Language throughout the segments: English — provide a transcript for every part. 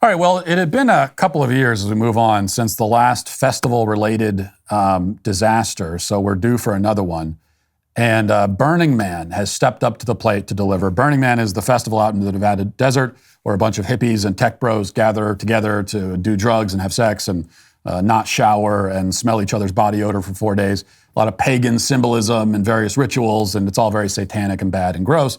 All right, well, it had been a couple of years as we move on since the last festival-related disaster, so we're due for another one. And Burning Man has stepped up to the plate to deliver. Burning Man is the festival out in the Nevada desert where a bunch of hippies and tech bros gather together to do drugs and have sex and not shower and smell each other's body odor for 4 days. A lot of pagan symbolism and various rituals, and it's all very satanic and bad and gross.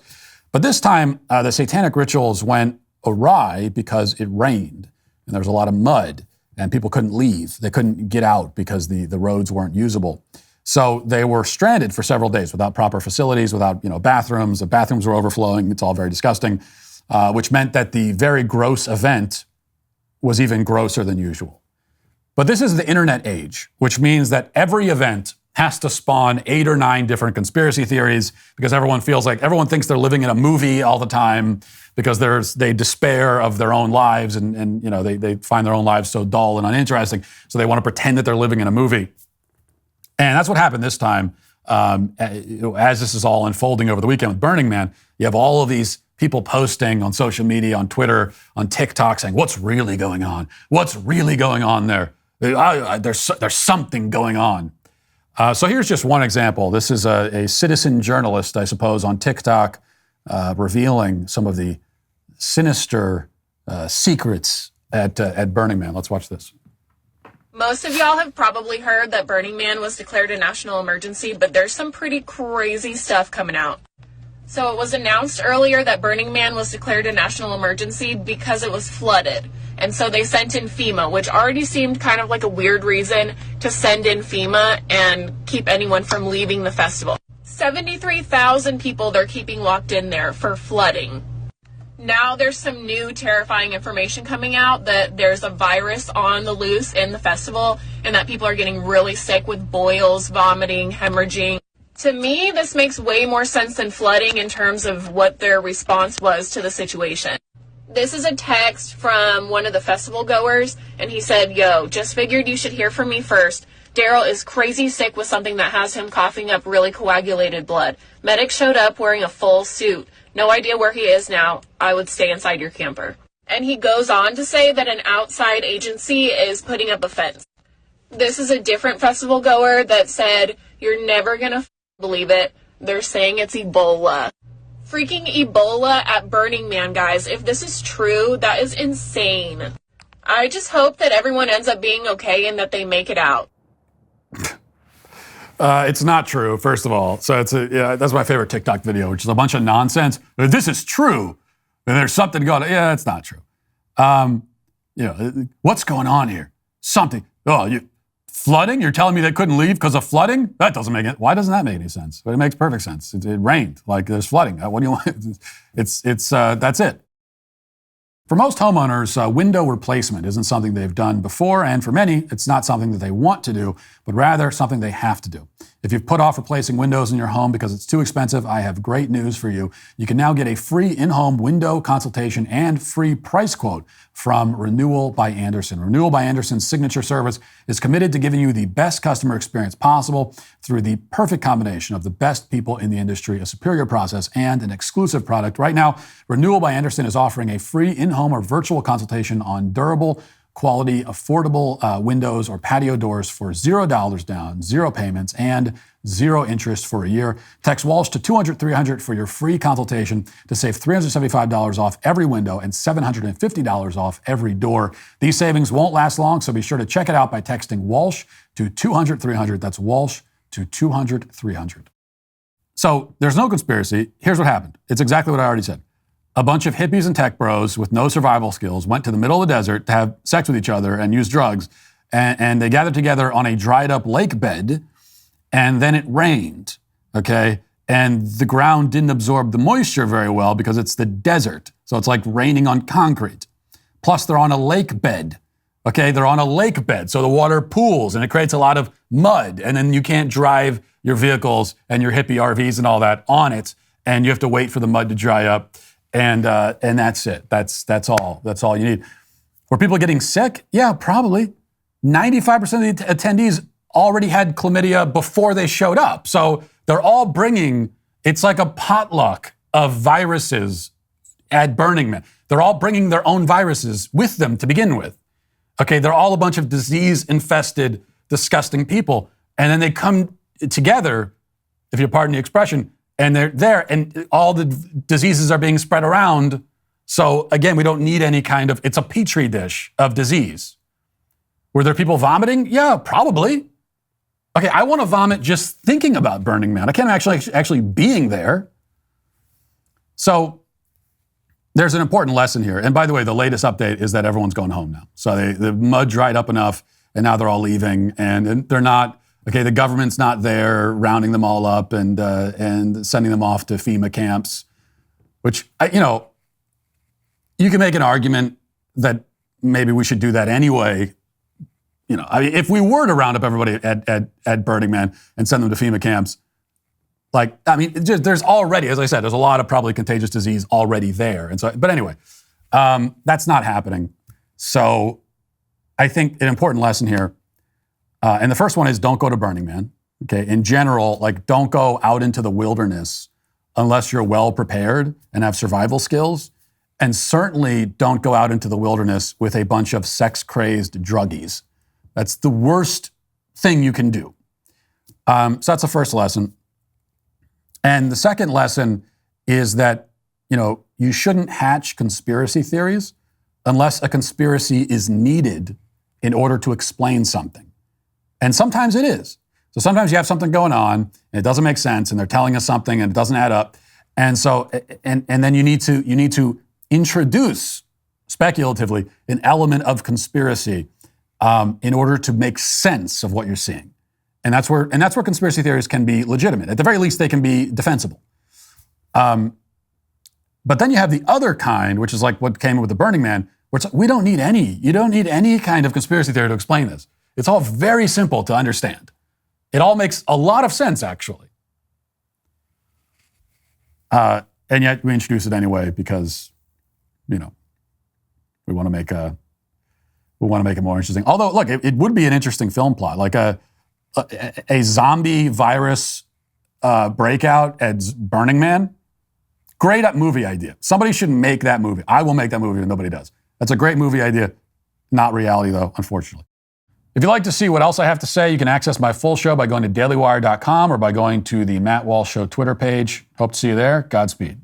But this time, the satanic rituals went awry because it rained and there was a lot of mud and people couldn't leave. They couldn't get out because the roads weren't usable. So they were stranded for several days without proper facilities, without bathrooms. The bathrooms were overflowing. It's all very disgusting, which meant that the very gross event was even grosser than usual. But this is the internet age, which means that every event has to spawn 8 or 9 different conspiracy theories because everyone thinks they're living in a movie all the time because they despair of their own lives and they find their own lives so dull and uninteresting. So they want to pretend that they're living in a movie. And that's what happened this time. As this is all unfolding over the weekend with Burning Man, you have all of these people posting on social media, on Twitter, on TikTok saying, what's really going on? What's really going on there? There's something going on. So here's just one example. This is a citizen journalist, I suppose, on TikTok revealing some of the sinister secrets at Burning Man. Let's watch this. Most of y'all have probably heard that Burning Man was declared a national emergency, but there's some pretty crazy stuff coming out. So it was announced earlier that Burning Man was declared a national emergency because it was flooded. And so they sent in FEMA, which already seemed kind of like a weird reason to send in FEMA and keep anyone from leaving the festival. 73,000 people they're keeping locked in there for flooding. Now there's some new terrifying information coming out that there's a virus on the loose in the festival and that people are getting really sick with boils, vomiting, hemorrhaging. To me, this makes way more sense than flooding in terms of what their response was to the situation. This is a text from one of the festival goers, and he said, "Yo, just figured you should hear from me first. Daryl is crazy sick with something that has him coughing up really coagulated blood. Medics showed up wearing a full suit. No idea where he is now. I would stay inside your camper." And he goes on to say that an outside agency is putting up a fence. This is a different festival goer that said, "You're never gonna believe it. They're saying it's Ebola." Freaking Ebola at Burning Man, guys. If this is true, that is insane. I just hope that everyone ends up being okay and that they make it out. It's not true, first of all. So that's my favorite TikTok video, which is a bunch of nonsense. This is true, and there's something going on. Yeah, it's not true. What's going on here? Something. Flooding? You're telling me they couldn't leave because of flooding? That doesn't make it. Why doesn't that make any sense? But it makes perfect sense. It rained. Like there's flooding. What do you want? That's it. For most homeowners, window replacement isn't something they've done before, and for many, it's not something that they want to do, but rather something they have to do. If you've put off replacing windows in your home because it's too expensive, I have great news for you. You can now get a free in-home window consultation and free price quote from Renewal by Andersen. Renewal by Andersen's signature service is committed to giving you the best customer experience possible through the perfect combination of the best people in the industry, a superior process, and an exclusive product. Right now, Renewal by Andersen is offering a free in-home or virtual consultation on durable, quality, affordable windows or patio doors for $0 down, 0 payments, and 0 interest for a year. Text Walsh to 200-300 for your free consultation to save $375 off every window and $750 off every door. These savings won't last long, so be sure to check it out by texting Walsh to 200-300. That's Walsh to 200-300. So there's no conspiracy. Here's what happened. It's exactly what I already said. A bunch of hippies and tech bros with no survival skills went to the middle of the desert to have sex with each other and use drugs. And they gathered together on a dried up lake bed, and then it rained, okay? And the ground didn't absorb the moisture very well because it's the desert. So it's like raining on concrete. Plus they're on a lake bed, okay? They're on a lake bed, so the water pools and it creates a lot of mud. And then you can't drive your vehicles and your hippie RVs and all that on it. And you have to wait for the mud to dry up. And that's it. That's all. That's all you need. Were people getting sick? Yeah, probably. 95% of the attendees already had chlamydia before they showed up. So they're all bringing, it's like a potluck of viruses at Burning Man. They're all bringing their own viruses with them to begin with. Okay, they're all a bunch of disease-infested, disgusting people. And then they come together, if you pardon the expression, and they're there, and all the diseases are being spread around. So again, we don't need any kind of, it's a petri dish of disease. Were there people vomiting? Yeah, probably. Okay, I want to vomit just thinking about Burning Man. I can't actually being there. So there's an important lesson here. And by the way, the latest update is that everyone's going home now. So the mud dried up enough, and now they're all leaving, and they're not, okay, the government's not there rounding them all up and sending them off to FEMA camps, which, you can make an argument that maybe we should do that anyway. If we were to round up everybody at Burning Man and send them to FEMA camps, there's already, as I said, there's a lot of probably contagious disease already there. And so, but anyway, that's not happening. So I think an important lesson here, and the first one is don't go to Burning Man. Okay, in general, don't go out into the wilderness unless you're well prepared and have survival skills. And certainly don't go out into the wilderness with a bunch of sex-crazed druggies. That's the worst thing you can do. So that's the first lesson. And the second lesson is that, you shouldn't hatch conspiracy theories unless a conspiracy is needed in order to explain something. And sometimes it is. So sometimes you have something going on and it doesn't make sense and they're telling us something and it doesn't add up. And so, and then you need to introduce speculatively an element of conspiracy in order to make sense of what you're seeing. And that's where conspiracy theories can be legitimate. At the very least, they can be defensible. But then you have the other kind, which is like what came with the Burning Man, where it's like, you don't need any kind of conspiracy theory to explain this. It's all very simple to understand. It all makes a lot of sense, actually. And yet we introduce it anyway because, we want to make it more interesting. Although, look, it would be an interesting film plot, like a zombie virus breakout at Burning Man. Great movie idea. Somebody should make that movie. I will make that movie, and nobody does. That's a great movie idea. Not reality, though, unfortunately. If you'd like to see what else I have to say, you can access my full show by going to dailywire.com or by going to the Matt Walsh Show Twitter page. Hope to see you there. Godspeed.